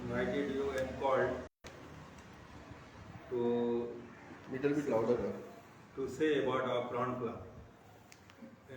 invited you and called to Little bit louder. to say about our prawn club.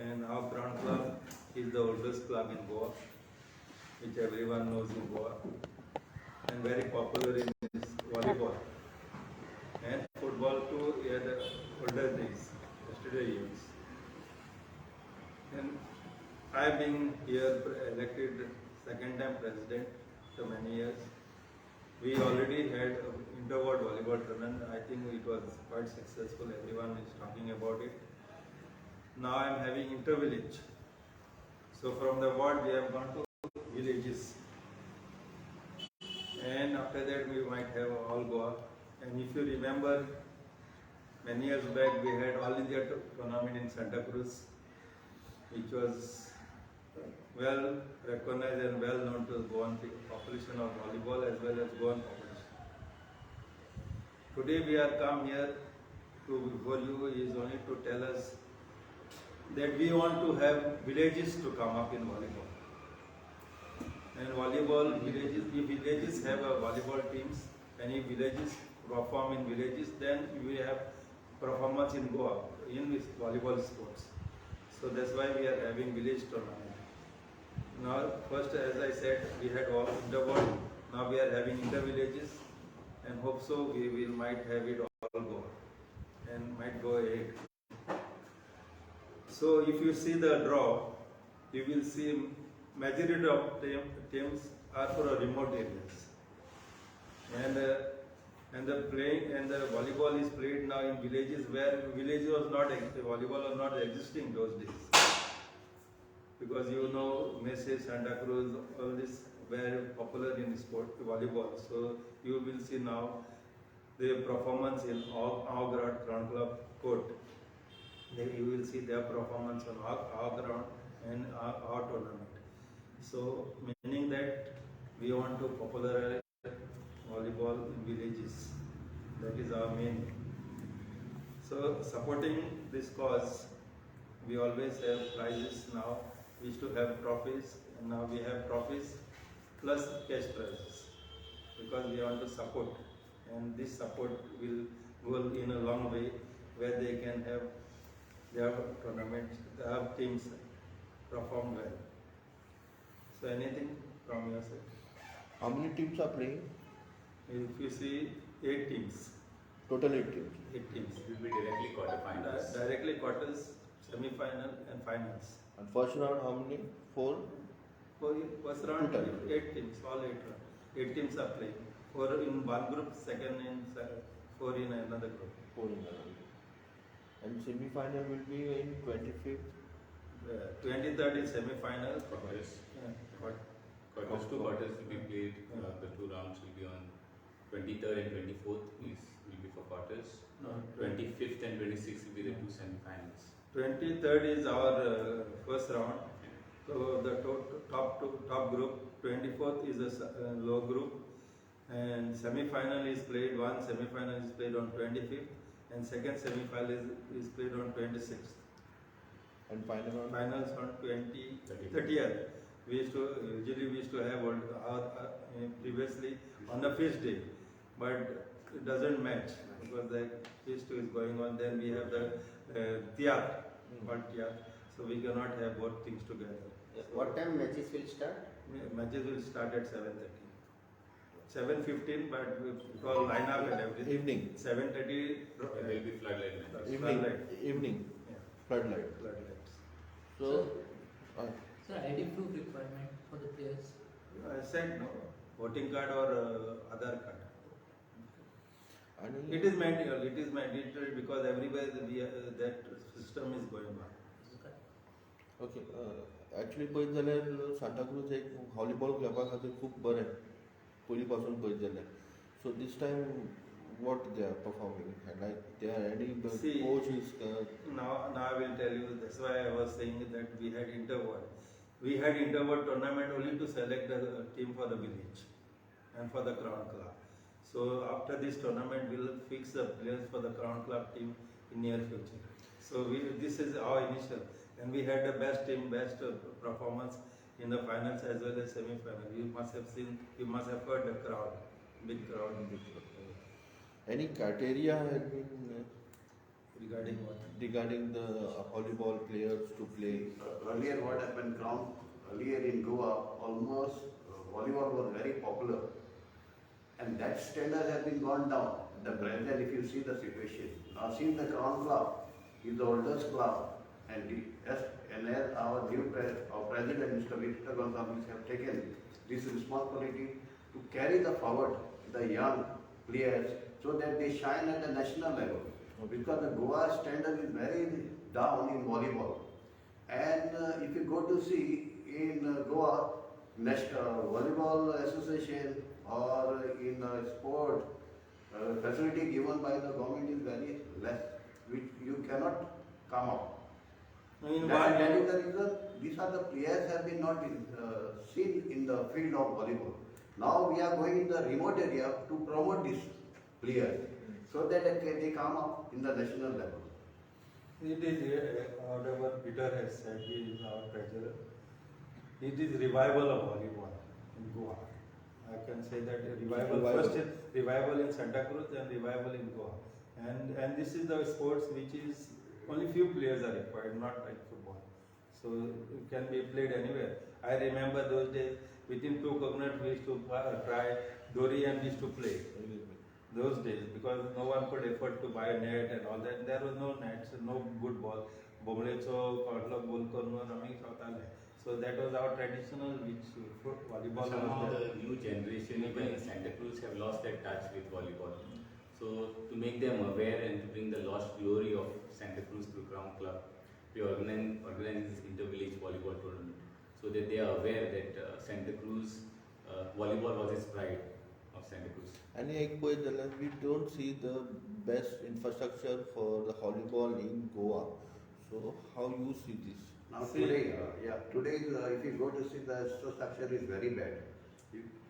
And our prawn club is the oldest club in Goa, which everyone knows in Goa, and very popular in volleyball and football too in the older days, yesterday years. And I've been here elected second time president for many years. We already had inter-ward volleyball tournament. I think it was quite successful. Everyone is talking about it. Now I am having inter-village. So from the ward we have gone to villages. And after that we might have all Goa. And if you remember, many years back we had All India tournament in Santa Cruz, which was well recognized and well known to the Goan population of volleyball as well as Goan population. Today we are come here to before you is only to tell us that we want to have villages to come up in volleyball. And volleyball villages, if villages have a volleyball teams, and if villages perform in villages, then we have performance in Goa in this volleyball sports. So that's why we are having village tournament. Now, first, as I said, we had all inter-ward. Now we are having inter-villages, and hope so we will might have it all go, and might go ahead. So, if you see the draw, you will see majority of teams are for remote areas, and the playing and the volleyball is played now in villages where village was not volleyball was not existing those days. Because you know, Messi, Santa Cruz, all this were popular in sport volleyball. So you will see now the performance in our ground club court. Then you will see their performance on our ground and our tournament. So meaning that we want to popularize volleyball in villages. That is our main. So supporting this cause, we always have prizes now. We used to have trophies, and now we have trophies plus cash prizes because we want to support, and this support will go in a long way where they can have their tournaments, their teams perform well. So anything from your side? How many teams are playing? If you see 8 teams. Total 8 teams. 8 teams. It will be directly quarterfinals. Directly quarters, semi-final and finals. And first round, how many? 4? First round, Total. 8 teams, all 8 rounds. 8 teams are playing. 4 in one group, second in 4 in another group. 4 in a row. And semi-final will be in 25th. 23rd is semi-final. Quarters. Yeah. Quarters, 2 quarters will be played. The 2 rounds will be on 23rd and 24th will be for quarters. No, 25th and 26th will be the 2 semi-finals. 23rd is our first round. So the top group. 24th is a low group, and semi-final is played. One semi-final is played on 25th, and second semi-final is played on 26th. And final round? Finals on 30th. We used to have our previously on the feast day, but it doesn't match because the feast is going on. Then we have the tiyat, called tiyat, so we cannot have both things together. What time matches will start? Matches will start at 7:30. 7:15, but with all line up and everything. Evening. 7:30. There will be floodlight matches. Evening. Yeah. Floodlight. Floodlights. So, Sir, ID proof requirement for the players? I said no. Voting card or Aadhaar card. and It is mandatory. It is mandatory because everywhere that system is going on. Okay actually पळयत जाल्यार सांताक्रूज एक volleyball खेळपा खातीर खूब बरें पयलीं पासून पळयत जाल्यार so this time what they are performing like they are any coach is Now I will tell you. That's why I was saying that we had inter-ward. We had inter-ward tournament only to select the team for the village and for the Crown Club. So after this tournament, we will fix the players for the Crown Club team in near future. So this is our initial, and we had the best team, best performance in the finals as well as semi-final. You must have seen, you must have heard the crowd, big crowd Any criteria had been regarding what? regarding the volleyball players to play? Earlier, what happened, ground earlier in Goa, almost volleyball was very popular, and that standard has been gone down. The present, if you see the situation, now since the Crown Club is the oldest club, and as our new our president, Mr. Victor Gonzalez, have taken this responsibility to carry the forward the young players so that they shine at the national level. Because the Goa standard is very down in volleyball. And if you go to see in Goa, National Volleyball Association or in sport, facility given by the government is very less, which you cannot come up. In That is the reason these are the players have been not seen in the field of volleyball. Now we are going in the remote area to promote these players so that they come up in the national level. It is whatever Peter has said, he is our treasurer. It is revival of volleyball in Goa. I can say that revival. First is revival in Santa Cruz and revival in Goa. And this is the sports which is only few players are required, not like football. So it can be played anywhere. I remember those days within 2 coconuts we used to try Dori and we used to play. Those days, because no one could afford to buy a net and all that. There was no nets, no good ball. Bomlecho, Kotla, Bolkorno, Rami, Chautale. So that was our traditional which volleyball Somehow was there. the new generation, even in Santa Cruz, have lost their touch with volleyball. So to make them aware and to bring the lost glory of Santa Cruz to Crown Club, we organize this inter-village volleyball tournament so that they are aware that Santa Cruz volleyball was its pride of Santa Cruz. And we don't see the best infrastructure for the volleyball in Goa. So how you see this? Now today, if you go to see the infrastructure is very bad.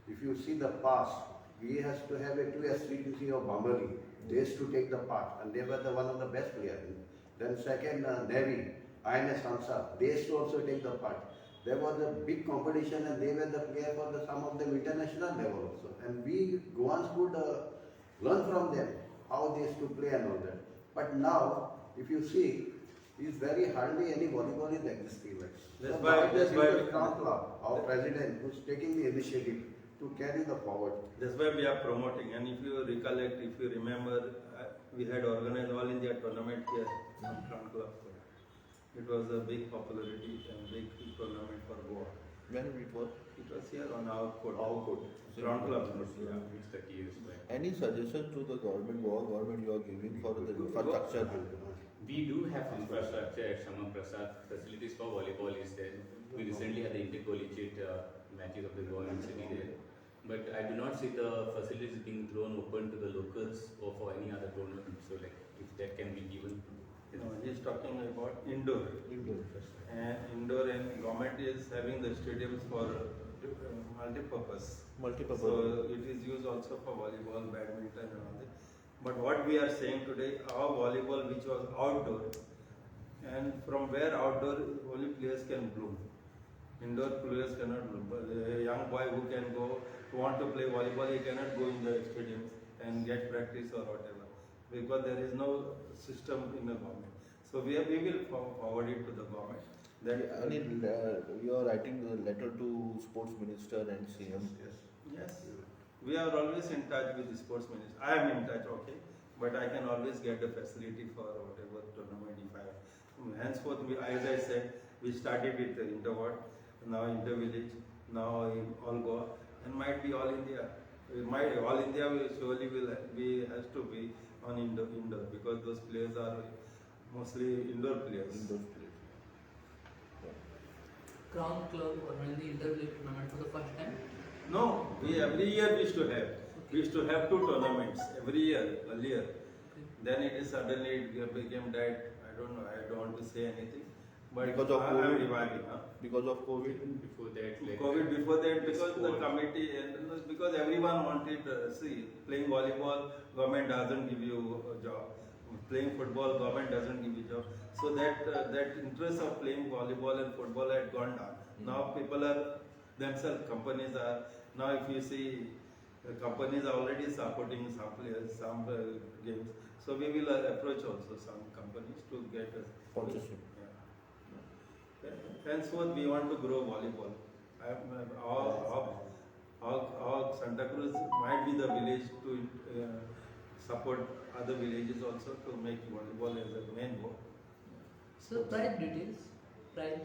If you see the past, we has to have a 2S3TC of Bambali. They used to take the part and they were one of the best players. Then second, Navy, INS Hansa, they used to also take the part. There was a big competition and they were the player for some of them international level also. And we Goans could learn from them how they used to play and all that. But now, if you see, is very hardly any volleyball is existing. That's So why- now that's the why- Crown Club, our president, who's taking the initiative to carry the forward. That's why we are promoting. And if you recollect, if you remember, we had organized All India tournament here in Crown Club. It was a big popularity and big tournament for Goa. When it was? It was here on our court. Same Crown Club. court. Yeah. It's 30 years back. Any suggestion to the government, Goa government, you are giving for the infrastructure? We do have infrastructure at Shama Prasad. Facilities for volleyball is there. We recently had the intercollegiate matches of the Goan city there. But I do not see the facilities being thrown open to the locals or for any other tournament. So like if that can be given. No, he's talking about indoor. Indoor. And indoor and government is having the stadiums for multi-purpose. Multiple. So it is used also for volleyball, badminton and all that. But what we are saying today, our volleyball which was outdoor, and from where outdoor only players can bloom. Indoor players cannot bloom. But a young boy who can go, who want to play volleyball, he cannot go in the stadiums and get practice or whatever. Because there is no system in the government. So we will forward it to the government. That you are writing the letter to sports minister and CM. Yes, we are always in touch with the sports minister. I am in touch, okay, but I can always get the facility for whatever tournament if I. Henceforth, as I said, we started with the inter-ward, now inter-village, now in all Goa, and might be all India. All India surely will be has to be on indoor because those players are mostly indoor players. Indoor players. Crown Club organizing the inter-village tournament for the first time. No, every year we used to have. We used to have 2 tournaments every year earlier. Then suddenly it became that. I don't know. I don't want to say anything. But Because of I am COVID? reviving. Because of COVID. Before that, like COVID before that, because the sport. committee and because everyone wanted playing volleyball. Government doesn't give you a job. playing football, government doesn't give you job. So that interest of playing volleyball and football had gone down. Now people are themselves, companies are, now if you see, companies are already supporting some players, some games. So we will approach also some companies to get us. Sponsorship. Yeah. Henceforth we want to grow volleyball. Our Santa Cruz might be the village to support other villages also to make volleyball as a main goal. So price details, price.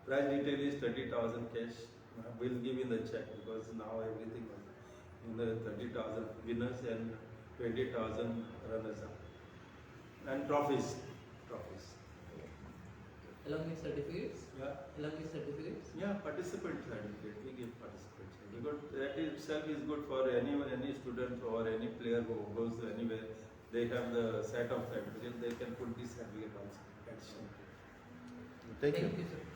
Prize detail is 30,000 cash. We'll give in the check because now everything is in the 30,000 winners and 20,000 runners up. And trophies. Along with certificates. Yeah. Along with certificates. Yeah, participant certificate. We give participant certificate. Because that itself is good for anyone, any student or any player who goes anywhere. They have the set of certificates. They can put this certificate also. Thank you. Thank you, sir.